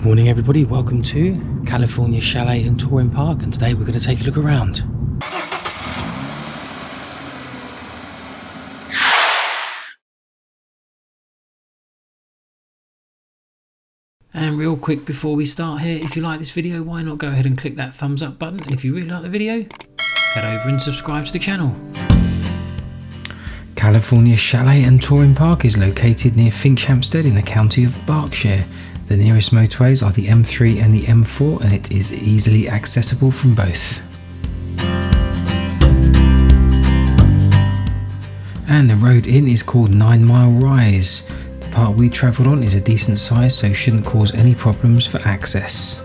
Morning everybody, welcome to California Chalet and Touring Park, and today we're going to take a look around. And real quick before we start here, if you like this video, why not go ahead and click that thumbs up button, and if you really like the video, head over and subscribe to the channel. California Chalet and Touring Park is located near Finchampstead in the county of Berkshire. The nearest motorways are the M3 and the M4, and it is easily accessible from both. And the road in is called 9 Mile Rise. The part we travelled on is a decent size, so shouldn't cause any problems for access.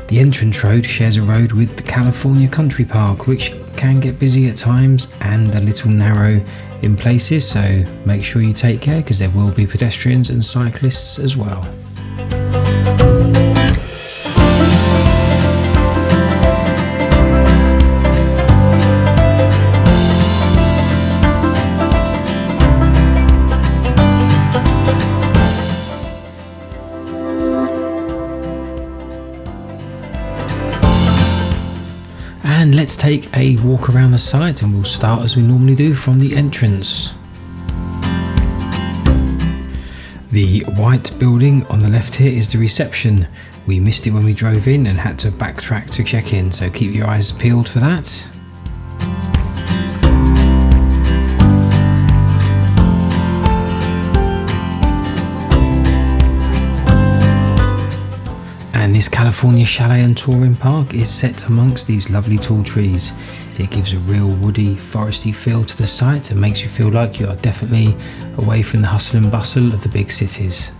The entrance road shares a road with the California Country Park, which can get busy at times and a little narrow in places, so make sure you take care because there will be pedestrians and cyclists as well. And let's take a walk around the site, and we'll start as we normally do from the entrance. The white building on the left here is the reception. We missed it when we drove in and had to backtrack to check in, so keep your eyes peeled for that. And this California Chalet and Touring Park is set amongst these lovely tall trees. It gives a real woody, foresty feel to the site and makes you feel like you are definitely away from the hustle and bustle of the big cities.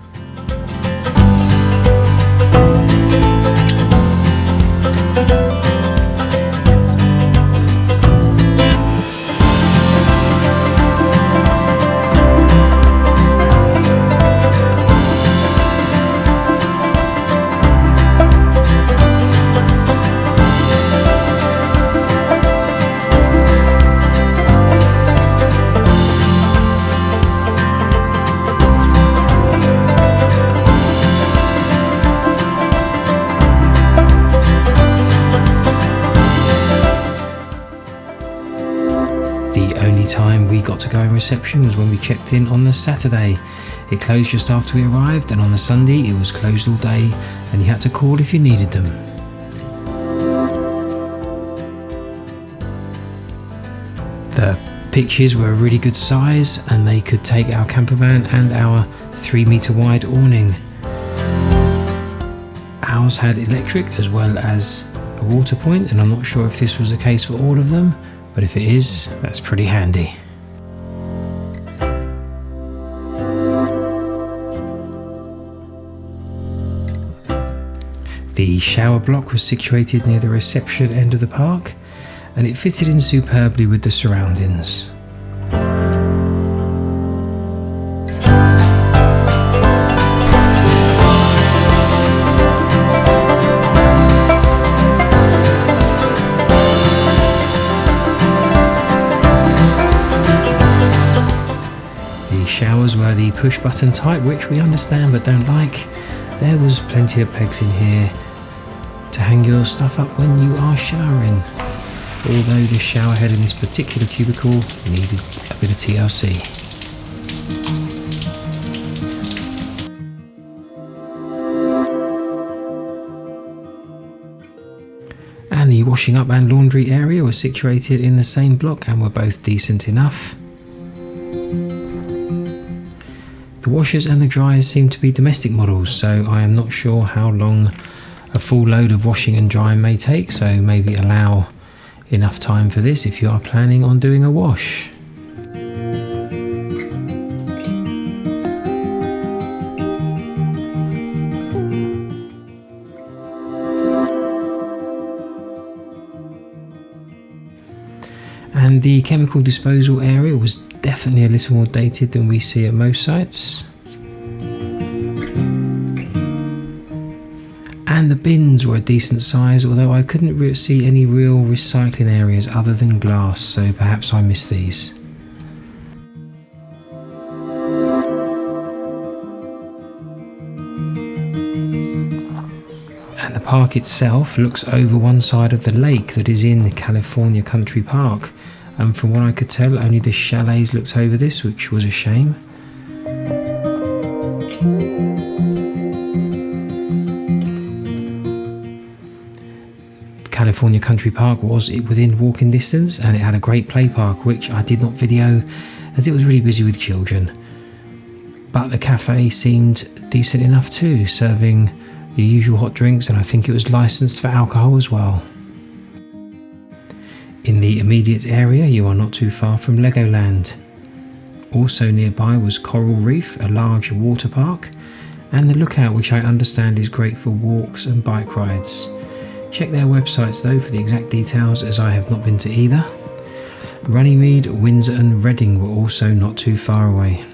The only time we got to go in reception was when we checked in on the Saturday. It closed just after we arrived, and on the Sunday it was closed all day and you had to call if you needed them. The pictures were a really good size and they could take our camper van and our 3-meter wide awning. Ours had electric as well as a water point, and I'm not sure if this was the case for all of them, but if it is, that's pretty handy. The shower block was situated near the reception end of the park, and it fitted in superbly with the surroundings. Showers were the push button type, which we understand but don't like. There was plenty of pegs in here to hang your stuff up when you are showering, although the shower head in this particular cubicle needed a bit of TLC. And the washing up and laundry area was situated in the same block and were both decent enough. The washers and the dryers seem to be domestic models, so I am not sure how long a full load of washing and drying may take, so maybe allow enough time for this if you are planning on doing a wash. And the chemical disposal area was definitely a little more dated than we see at most sites. And the bins were a decent size, although I couldn't see any real recycling areas other than glass, so perhaps I missed these. the park itself looks over one side of the lake that is in California Country Park, and from what I could tell only the chalets looked over this, which was a shame. California Country Park was within walking distance, and it had a great play park which I did not video as it was really busy with children. But the cafe seemed decent enough too, serving your usual hot drinks, and I think it was licensed for alcohol as well. In the immediate area you are not too far from Legoland. Also nearby was Coral Reef, a large water park, and the Lookout, which I understand is great for walks and bike rides. Check their websites though for the exact details, as I have not been to either. Runnymede, Windsor and Reading were also not too far away.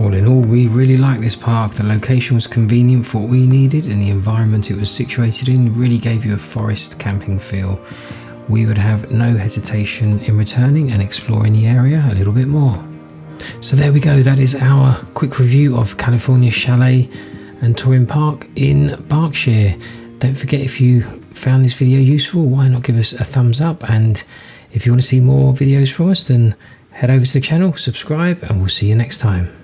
All in all, we really liked this park. The location was convenient for what we needed, and the environment it was situated in really gave you a forest camping feel. We would have no hesitation in returning and exploring the area a little bit more. So there we go, that is our quick review of California Chalet and Touring Park in Berkshire. Don't forget, if you found this video useful, why not give us a thumbs up, and if you want to see more videos from us, then head over to the channel, subscribe, and we'll see you next time.